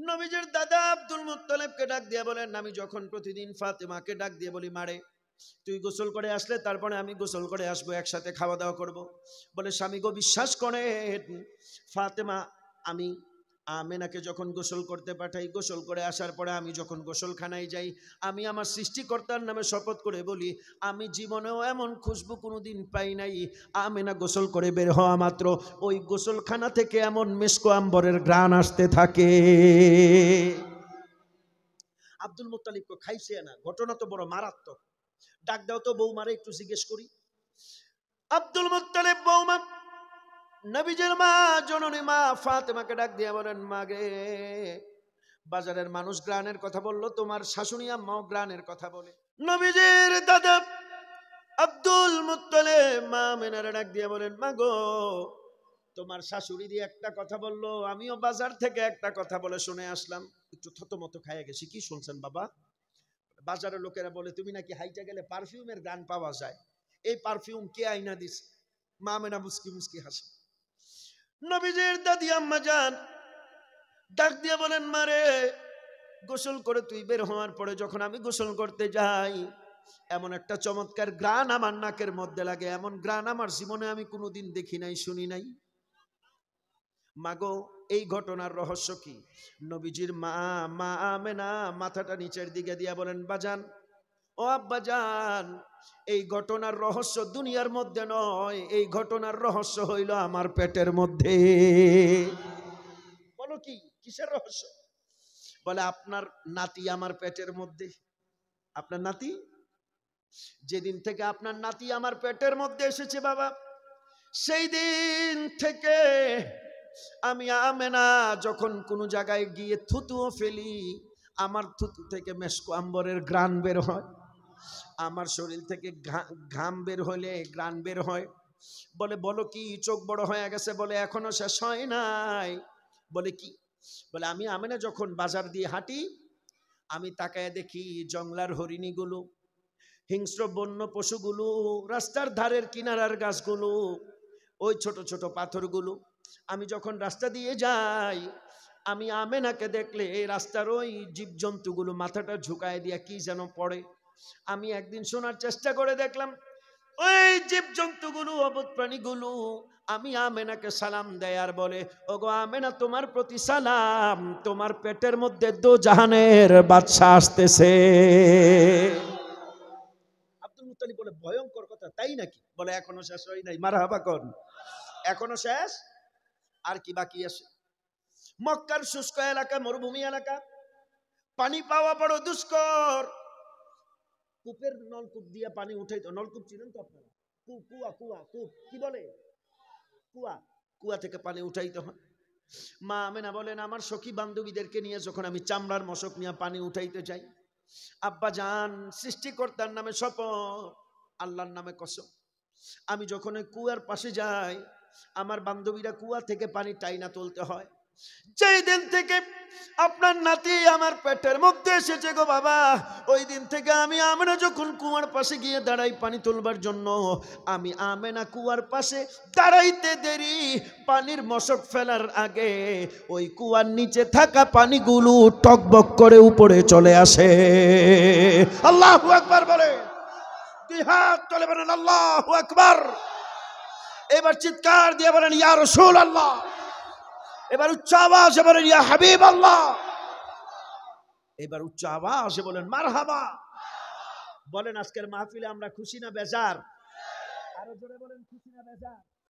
নবীজির দাদা আব্দুল মুত্তালিবকে ডাক দিয়ে বলেন, আমি যখন প্রতিদিন ফাতেমাকে ডাক দিয়ে বলি মারে তুই গোসল করে আসলে তারপরে আমি গোসল করে আসবো, একসাথে খাওয়া দাওয়া করব। বলে স্বামী গো বিশ্বাস করে ফাতেমা, আমি আমেনাকে যখন গোসল করতে পাঠাই, গোসল করে আসার পরে আমি যখন গোসলখানায় যাই, আমি আমার সৃষ্টিকর্তার নামে শপথ করে বলি আমি জীবনেও এমন খুশবু কোনোদিন পাই নাই। আমেনা গোসল করে বের হওয়া মাত্র ওই গোসলখানা থেকে এমন মেশকো আম্বরের ঘ্রাণ আসতে থাকে। আব্দুল মুত্তালিবকে খাইছে না, ঘটনা তো বড় মারাত্মক। ডাক দাও তো বৌমারে একটু জিজ্ঞেস করি। আব্দুল মুত্তালিব বৌমা নবীজির মা জননী মা ফাতেমাকে ডাক দিয়ে বলেন, মা গে বাজারের মানুষ গ্রানের কথা বললো, তোমার শাশুড়ি আম্মাও গ্রানের কথা বলে। নবীজির দাদা আব্দুল মুত্তালিব মা আমেনারে ডাক দিয়ে বলেন, মা গো তোমার শাশুড়ি দিয়ে একটা কথা বললো, আমিও বাজার থেকে একটা কথা বলে শুনে আসলাম। একটু থতমত খাইয়া গেছি। কি শুনছেন বাবা? বাজারের লোকেরা বলে তুমি নাকি হাইটা গেলে পারফিউমের গান পাওয়া যায়, এই পারফিউম কে আইনা দিস? মা আমেনা মুস্কি মুস্কি হাসে। নবীজির দাদি আম্মা জান ডাক দিয়ে বলেন, মারে গোসল করে তুই বের হওয়ার পরে যখন আমি গোসল করতে যাই, এমন একটা চমৎকার গ্রান আমার নাকের মধ্যে লাগে, এমন গ্রান আমার জীবনে আমি কোনোদিন দেখি নাই, শুনি নাই। মাগো এই ঘটনার রহস্য কি? নবীজির মা মা আমেনা মাথাটা নিচের দিকে দিয়া বলেন, বাজান ও আব্বাজান, এই ঘটনার রহস্য দুনিয়ার মধ্যে নয়, এই ঘটনার রহস্য হইল আমার পেটের মধ্যে। বলো কি, কিসের রহস্য? বলে আপনার নাতি আমার পেটের মধ্যে। আপনার নাতি? যেদিন থেকে আপনার নাতি আমার পেটের মধ্যে এসেছে বাবা, সেই দিন থেকে আমি আমেনা যখন কোনো জায়গায় গিয়ে থুতুও ফেলি, আমার থুতু থেকে মেশকো আম্বরের ঘ্রাণ বের হয়, আমার শরীর থেকে ঘাম বের হলে ঘ্রাণ বের হয়। বলে বলো কি, চোখ বড় হয়ে গেছে? বলে এখনো শেষ হয় নাই। বলে কি? বলে আমি আমেনা যখন বাজার দিয়ে হাঁটি, আমি তাকায় দেখি জংলার হরিণীগুলো, হিংস্র বন্য পশুগুলো, রাস্তার ধারের কিনারার গাছগুলো, ওই ছোট ছোট পাথরগুলো, আমি যখন রাস্তা দিয়ে যাই, আমি আমেনাকে দেখলে এই রাস্তার ওই জীবজন্তুগুলো মাথাটা ঝুঁকায় দিয়া কি যেন পড়ে। আমি একদিন শোনার চেষ্টা করে দেখলাম ওই জীবজন্তুগুলো, অবুধ প্রাণীগুলো আমি আমেনাকে সালাম দেয় আর বলে, ওগো আমেনা তোমার প্রতি সালাম, তোমার পেটের মধ্যে দো জাহানের বাদশা আসতেছে। আব্দুল মুত্তালিব বলে ভয়ঙ্কর কথা, তাই নাকি? বলে এখনো শেষ হয় নাই। মারহাবা কোন। এখনো শেষ, আর কি বাকি আছে? মক্কার শুষ্ক এলাকা, মরুভূমি এলাকা, পানি পাওয়া বড় দুষ্কর। কূপের নলকূপ দিয়ে পানি উঠাইতো, নলকূপ ছিলেন তো আপনারা? কুয়া কুয়া কূপ কি বলে? কুয়া। কুয়া থেকে পানি উঠাইতে হয়। মা আমেনা বলেন, আমার সখী বান্ধবীদেরকে নিয়ে যখন আমি চামড়ার মশক নিয়ে পানি উঠাইতে যাই, আব্বা জান, সৃষ্টিকর্তার নামে শপথ, আল্লাহর নামে কসম, আমি যখন ওই কুয়ার পাশে যাই, আমার বান্ধবীরা কুয়া থেকে পানি টাইনা তুলতে হয়। যেই দিন থেকে আপনার নাতি আমার পেটের মধ্যে এসেছে গো বাবা, ওই দিন থেকে আমি আমেনা যখন কুয়ার পাশে গিয়ে দাঁড়াই পানি তুলবার জন্য, আমি আমেনা কুয়ার পাশে দাঁড়াইতে দেরি, পানির মশক ফেলার আগে ওই কুয়ার নিচে থাকা পানিগুলো টকবক করে উপরে চলে আসে। আল্লাহু আকবার বলে, দুই হাত তুলে বলেন আল্লাহু আকবার। এবার চিৎকার দিয়ে বলেন ইয়া রাসূলুল্লাহ। এবার উচ্চ আওয়াজে বলেন ইয়া হাবিব আল্লাহ। এবার উচ্চ আওয়াজে বলেন মারহাবা। বলেন আজকের মাহফিলে আমরা খুশি না বেজার? আরো জোরে বলেন খুশি না বেজার?